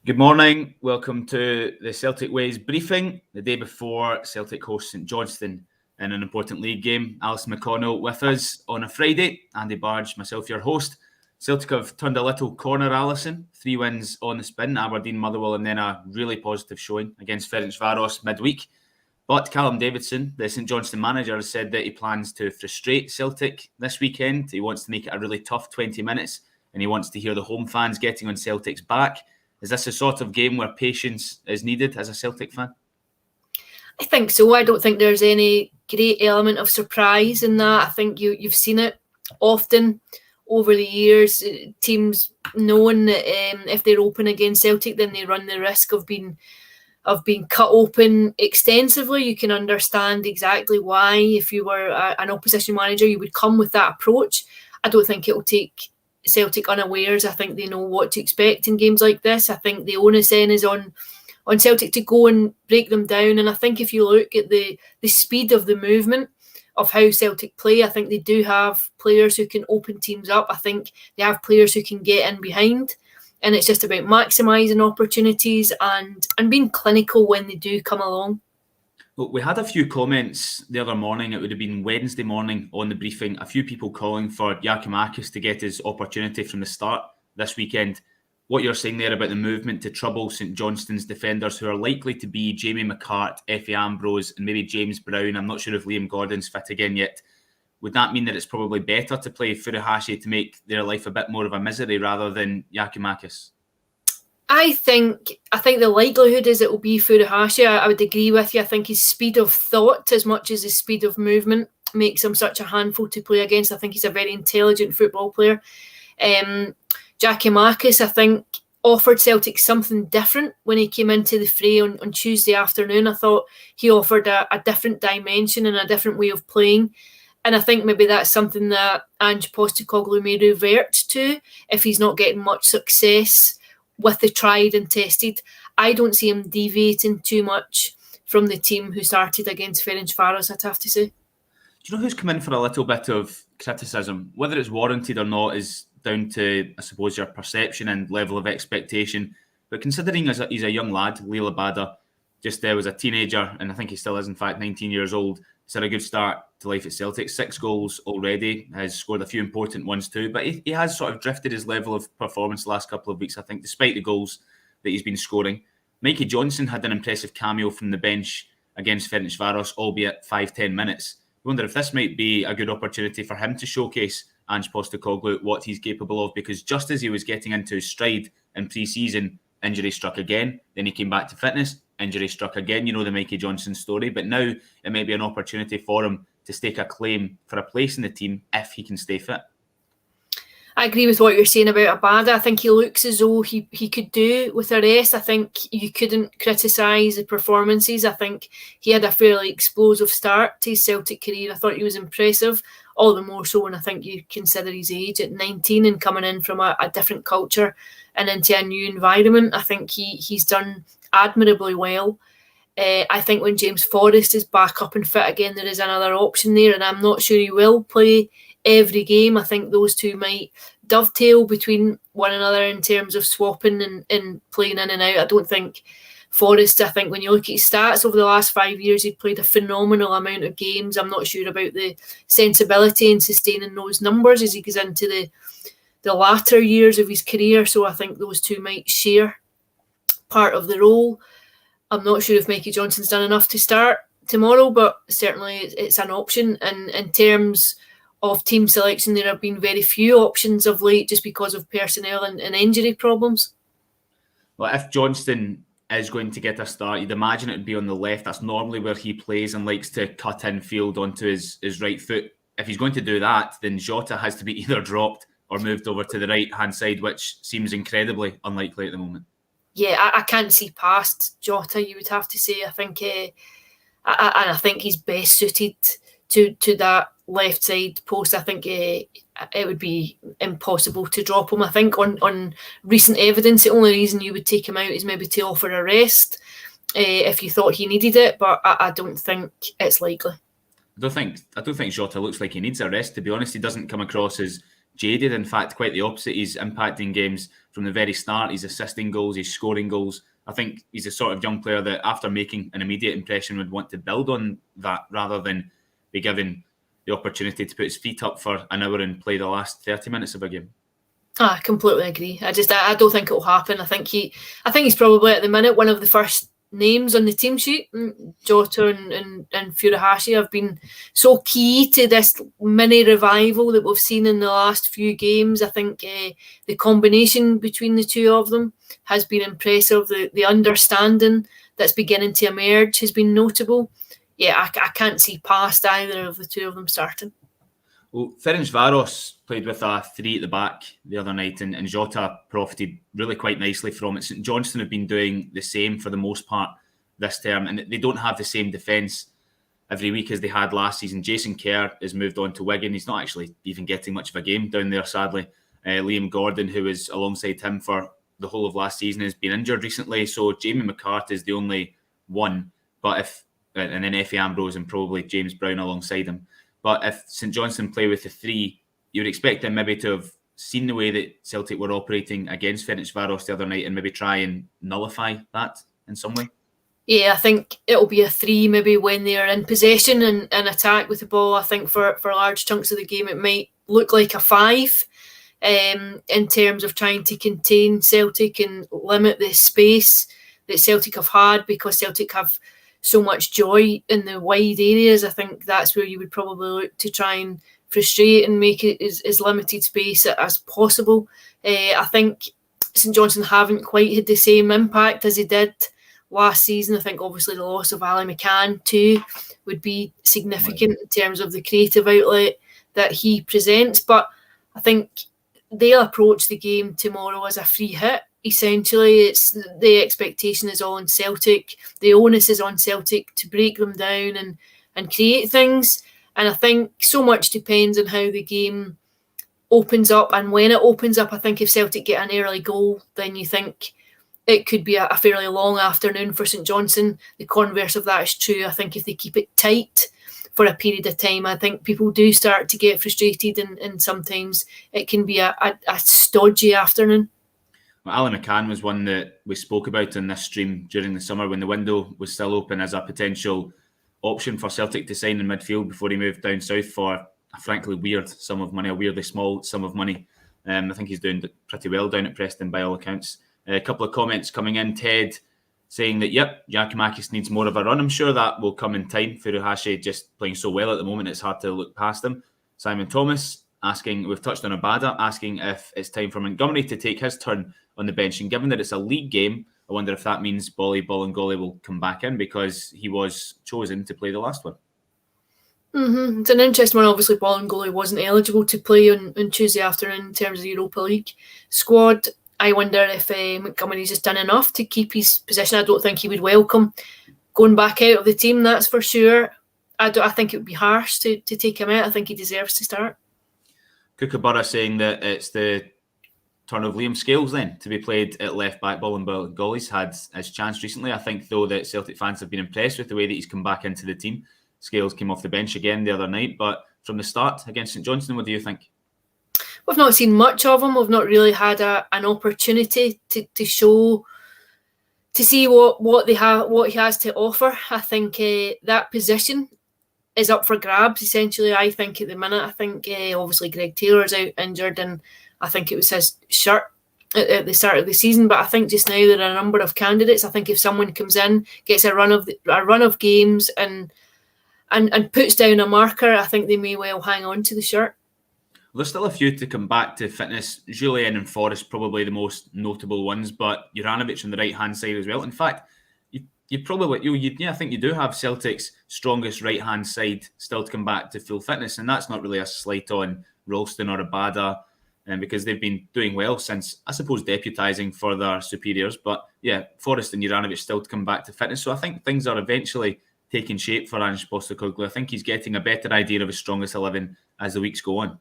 Good morning. Welcome to the Celtic Ways briefing. The day before, Celtic host St Johnstone in an important league game. Alison McConnell with us on a Friday. Andy Barge, myself, your host. Celtic have turned a little corner, Alison. 3 wins on the spin, Aberdeen, Motherwell, and then a really positive showing against Ferencvaros midweek. But Callum Davidson, the St Johnstone manager, has said that he plans to frustrate Celtic this weekend. He wants to make it a really tough 20 minutes, and he wants to hear the home fans getting on Celtic's back. Is this a sort of game where patience is needed as a Celtic fan? I think so. I don't think there's any great element of surprise in that. I think you've seen it often over the years. Teams knowing that if they're open against Celtic, then they run the risk of being cut open extensively. You can understand exactly why, if you were an opposition manager, you would come with that approach. I don't think it will take Celtic unawares. I think they know what to expect in games like this. I think the onus then is on Celtic to go and break them down. And I think if you look at the speed of the movement of how Celtic play, I think they do have players who can open teams up. I think they have players who can get in behind. And it's just about maximising opportunities and being clinical when they do come along. Well, we had a few comments the other morning. It would have been Wednesday morning on the briefing. A few people calling for Giakoumakis to get his opportunity from the start this weekend. What you're saying there about the movement to trouble St Johnstone's defenders, who are likely to be Jamie McCart, Effie Ambrose, and maybe James Brown. I'm not sure if Liam Gordon's fit again yet. Would that mean that it's probably better to play Furuhashi to make their life a bit more of a misery rather than Giakoumakis? I think the likelihood is it will be Furuhashi. I would agree with you. I think his speed of thought, as much as his speed of movement, makes him such a handful to play against. I think he's a very intelligent football player. Giakoumakis, I think, offered Celtic something different when he came into the fray on Tuesday afternoon. I thought he offered a different dimension and a different way of playing. And I think maybe that's something that Ange Postecoglou may revert to if he's not getting much success with the tried and tested. I don't see him deviating too much from the team who started against Ferencvaros, I'd have to say. Do you know who's come in for a little bit of criticism? Whether it's warranted or not is down to, I suppose, your perception and level of expectation. But considering he's a young lad, Lila Bada, just was a teenager, and I think he still is, in fact, 19 years old. He's had a good start to life at Celtic. 6 goals already. Has scored a few important ones too. But he has sort of drifted his level of performance the last couple of weeks, I think, despite the goals that he's been scoring. Mikey Johnston had an impressive cameo from the bench against Ferencvaros, albeit 5-10 minutes. I wonder if this might be a good opportunity for him to showcase Ange Postecoglou what he's capable of, because just as he was getting into his stride in pre-season, injury struck again. Then he came back to fitness. Injury struck again. You know the Mikey Johnston story. But now it may be an opportunity for him to stake a claim for a place in the team if he can stay fit. I agree with what you're saying about Abada. I think he looks as though he could do with a rest. I think you couldn't criticise the performances. I think he had a fairly explosive start to his Celtic career. I thought he was impressive, all the more so when I think you consider his age at 19 and coming in from a different culture and into a new environment. I think he's done admirably well. I think when James Forrest is back up and fit again, there is another option there, and I'm not sure he will play every game. I think those two might dovetail between one another in terms of swapping and playing in and out. I don't think Forrest, I think when you look at his stats over the last 5 years, he'd played a phenomenal amount of games. I'm not sure about the sensibility in sustaining those numbers as he goes into the latter years of his career. So I think those two might share part of the role. I'm not sure if Mikey Johnston's done enough to start tomorrow, but certainly it's an option. And in terms of team selection, there have been very few options of late just because of personnel and injury problems. Well, if Johnston is going to get a start, you'd imagine it would be on the left. That's normally where he plays and likes to cut in field onto his right foot. If he's going to do that, then Jota has to be either dropped or moved over to the right-hand side, which seems incredibly unlikely at the moment. Yeah, I can't see past Jota, you would have to say. I think I think he's best suited to that left side post. I think it would be impossible to drop him. I think on recent evidence, the only reason you would take him out is maybe to offer a rest if you thought he needed it, but I don't think it's likely. I don't think Jota looks like he needs a rest, to be honest. He doesn't come across as jaded. In fact, quite the opposite. He's impacting games from the very start. He's assisting goals. He's scoring goals. I think he's the sort of young player that after making an immediate impression would want to build on that rather than be given the opportunity to put his feet up for an hour and play the last 30 minutes of a game. I completely agree. I don't think it'll happen. I think he's probably at the minute one of the first names on the team sheet. Jota and Furuhashi have been so key to this mini revival that we've seen in the last few games. I think the combination between the two of them has been impressive. The understanding that's beginning to emerge has been notable. Yeah, I can't see past either of the two of them starting. Well, Ferencváros played with a 3 at the back the other night, and Jota profited really quite nicely from it. St Johnstone have been doing the same for the most part this term, and they don't have the same defence every week as they had last season. Jason Kerr has moved on to Wigan. He's not actually even getting much of a game down there, sadly. Liam Gordon, who was alongside him for the whole of last season, has been injured recently, so Jamie McCart is the only one. And then Effie Ambrose and probably James Brown alongside him. But if St Johnstone play with the 3, you would expect them maybe to have seen the way that Celtic were operating against Ferencváros the other night and maybe try and nullify that in some way. Yeah, I think it'll be a 3 maybe when they're in possession and attack with the ball. I think for large chunks of the game it might look like a 5 in terms of trying to contain Celtic and limit the space that Celtic have had, because Celtic have so much joy in the wide areas. I think that's where you would probably look to try and frustrate and make it as limited space as possible. I think St Johnstone haven't quite had the same impact as they did last season. I think obviously the loss of Ali McCann too would be significant in terms of the creative outlet that he presents. But I think they'll approach the game tomorrow as a free hit. Essentially, it's the expectation is all on Celtic. The onus is on Celtic to break them down and create things. And I think so much depends on how the game opens up and when it opens up. I think if Celtic get an early goal, then you think it could be a fairly long afternoon for St Johnstone. The converse of that is true. I think if they keep it tight for a period of time, I think people do start to get frustrated and sometimes it can be a stodgy afternoon. Well, Ali McCann was one that we spoke about in this stream during the summer when the window was still open as a potential option for Celtic to sign in midfield before he moved down south for a frankly weird sum of money, a weirdly small sum of money. I think he's doing pretty well down at Preston by all accounts. A couple of comments coming in. Ted saying that, yep, Giakoumakis needs more of a run. I'm sure that will come in time. Furuhashi just playing so well at the moment, it's hard to look past him. Simon Thomas asking, we've touched on Abada, asking if it's time for Montgomery to take his turn on the bench. And given that it's a league game, I wonder if that means Bolingoli will come back in because he was chosen to play the last one. It's an interesting one. Obviously, Bolingoli wasn't eligible to play on Tuesday afternoon in terms of the Europa League squad. I wonder if Montgomery's just done enough to keep his position. I don't think he would welcome going back out of the team, that's for sure. I think it would be harsh to take him out. I think he deserves to start. Kookaburra saying that it's the turn of Liam Scales then to be played at left back. Bolingoli's had his chance recently. I think though that Celtic fans have been impressed with the way that he's come back into the team. Scales came off the bench again the other night, but from the start against St Johnstone, what do you think? We've not seen much of him. We've not really had an opportunity to show, to see what he has to offer. I think that position is up for grabs. Essentially, I think at the minute, I think obviously Greg Taylor's out injured, and I think it was his shirt at the start of the season. But I think just now there are a number of candidates. I think if someone comes in, gets a run of games, and puts down a marker, I think they may well hang on to the shirt. There's still a few to come back to fitness. Julian and Forrest probably the most notable ones, but Juranovic on the right-hand side as well. In fact, I think you do have Celtic's strongest right-hand side still to come back to full fitness, and that's not really a slight on Ralston or Abada, because they've been doing well since, I suppose, deputising for their superiors. But yeah, Forrest and Juranovic still to come back to fitness. So I think things are eventually taking shape for Ange Postecoglou. I think he's getting a better idea of his strongest 11 as the weeks go on.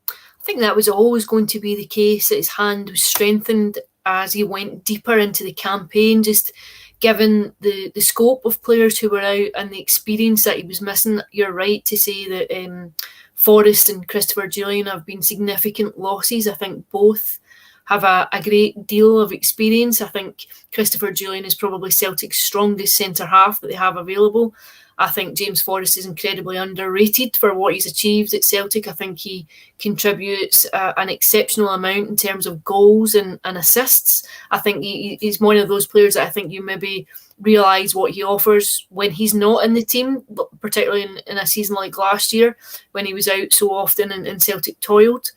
I think that was always going to be the case, that his hand was strengthened as he went deeper into the campaign, just given the scope of players who were out and the experience that he was missing. You're right to say that Forrest and Christopher Julian have been significant losses. I think both have a great deal of experience. I think Christopher Julian is probably Celtic's strongest centre-half that they have available. I think James Forrest is incredibly underrated for what he's achieved at Celtic. I think he contributes an exceptional amount in terms of goals and assists. I think he's one of those players that I think you maybe realise what he offers when he's not in the team, particularly in a season like last year when he was out so often and Celtic toiled.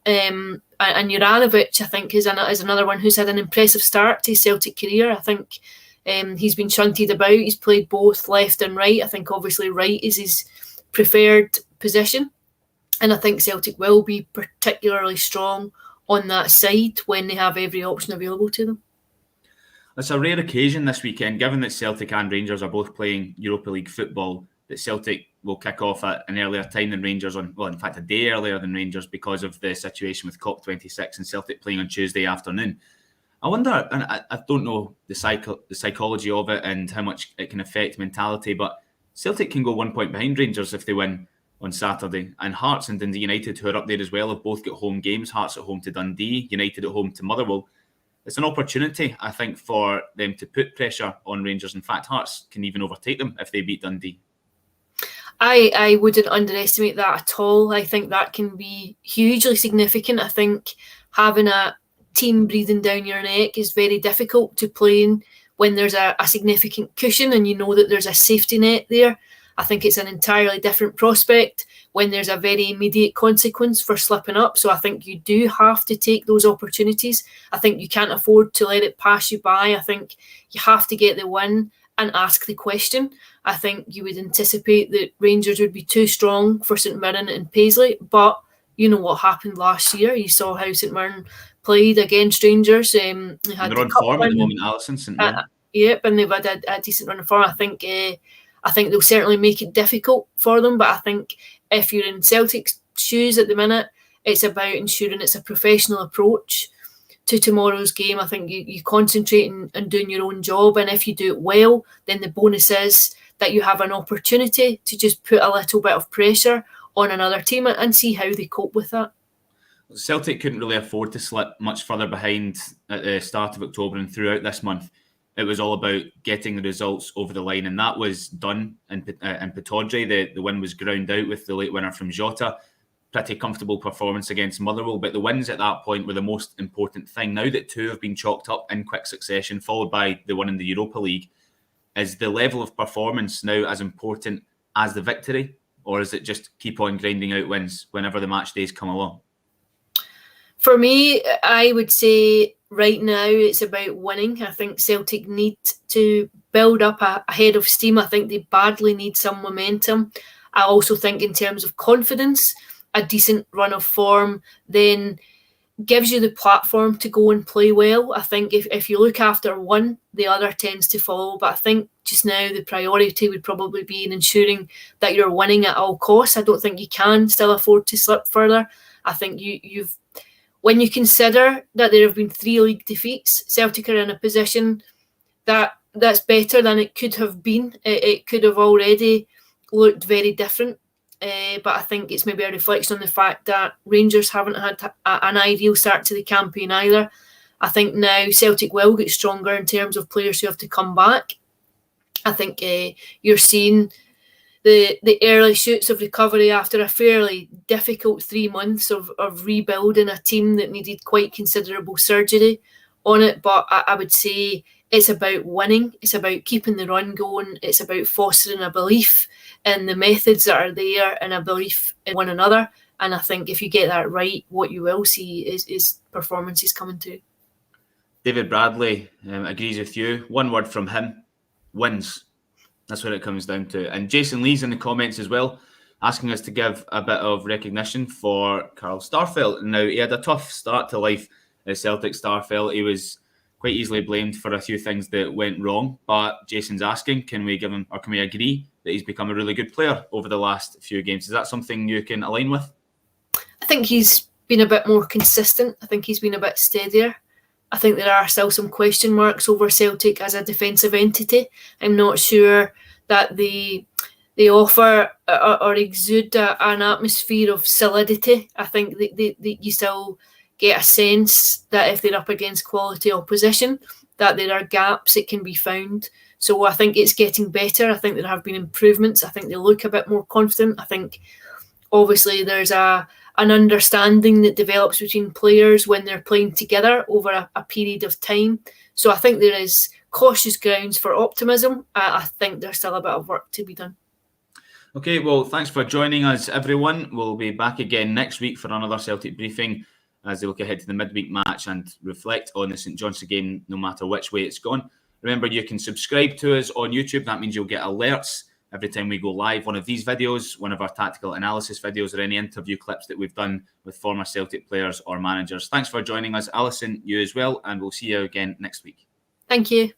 And Juranovic, I think, is another one who's had an impressive start to his Celtic career. I think he's been shunted about. He's played both left and right. I think obviously right is his preferred position. And I think Celtic will be particularly strong on that side when they have every option available to them. It's a rare occasion this weekend, given that Celtic and Rangers are both playing Europa League football, that Celtic will kick off at an earlier time than Rangers in fact, a day earlier than Rangers because of the situation with COP26 and Celtic playing on Tuesday afternoon. I wonder, and I don't know the psychology of it and how much it can affect mentality, but Celtic can go 1 point behind Rangers if they win on Saturday. And Hearts and Dundee United, who are up there as well, have both got home games. Hearts at home to Dundee, United at home to Motherwell. It's an opportunity, I think, for them to put pressure on Rangers. In fact, Hearts can even overtake them if they beat Dundee. I wouldn't underestimate that at all. I think that can be hugely significant. I think having a team breathing down your neck is very difficult to play in when there's a significant cushion and you know that there's a safety net there. I think it's an entirely different prospect when there's a very immediate consequence for slipping up. So I think you do have to take those opportunities. I think you can't afford to let it pass you by. I think you have to get the win and ask the question. I think you would anticipate that Rangers would be too strong for St Mirren and Paisley, but you know what happened last year. You saw how St Mirren played against Rangers. They had they're on form at the moment, Alison, St Mirren. Yep, and they've had a decent run of form. I think they'll certainly make it difficult for them, but I think if you're in Celtic's shoes at the minute, it's about ensuring it's a professional approach to tomorrow's game. I think you concentrate on doing your own job, and if you do it well, then the bonus is that you have an opportunity to just put a little bit of pressure on another team and see how they cope with that. Celtic couldn't really afford to slip much further behind at the start of October and throughout this month. It was all about getting the results over the line, and that was done in Pittodrie. The win was ground out with the late winner from Jota. Pretty comfortable performance against Motherwell, but the wins at that point were the most important thing. Now that two have been chalked up in quick succession, followed by the one in the Europa League, is the level of performance now as important as the victory, or is it just keep on grinding out wins whenever the match days come along? For me, I would say right now it's about winning. I think Celtic need to build up a head of steam. I think they badly need some momentum. I also think in terms of confidence, a decent run of form then gives you the platform to go and play well. I think if you look after one, the other tends to follow. But I think just now the priority would probably be in ensuring that you're winning at all costs. I don't think you can still afford to slip further. I think you've when you consider that there have been 3 league defeats, Celtic are in a position that's better than it could have been. It could have already looked very different. But I think it's maybe a reflection on the fact that Rangers haven't had an ideal start to the campaign either. I think now Celtic will get stronger in terms of players who have to come back. I think you're seeing the early shoots of recovery after a fairly difficult 3 months of rebuilding a team that needed quite considerable surgery on it. But I would say it's about winning. It's about keeping the run going. It's about fostering a belief in the methods that are there and a belief in one another. And I think if you get that right, what you will see is performances coming too. David Bradley agrees with you. One word from him: wins. That's what it comes down to. And Jason Lee's in the comments as well, asking us to give a bit of recognition for Carl Starfelt. Now, he had a tough start to life at Celtic. Starfelt, he was quite easily blamed for a few things that went wrong. But Jason's asking, can we agree that he's become a really good player over the last few games? Is that something you can align with? I think he's been a bit more consistent. I think he's been a bit steadier. I think there are still some question marks over Celtic as a defensive entity. I'm not sure that the they offer or exude an atmosphere of solidity. I think you still get a sense that if they're up against quality opposition, that there are gaps that can be found. So I think it's getting better. I think there have been improvements. I think they look a bit more confident. I think obviously there's an understanding that develops between players when they're playing together over a period of time. So I think there is cautious grounds for optimism. I think there's still a bit of work to be done. Okay, well, thanks for joining us, everyone. We'll be back again next week for another Celtic briefing as they look ahead to the midweek match and reflect on the St Johnstone game, no matter which way it's gone. Remember, you can subscribe to us on YouTube. That means you'll get alerts every time we go live. One of these videos, one of our tactical analysis videos, or any interview clips that we've done with former Celtic players or managers. Thanks for joining us, Alison, you as well, and we'll see you again next week. Thank you.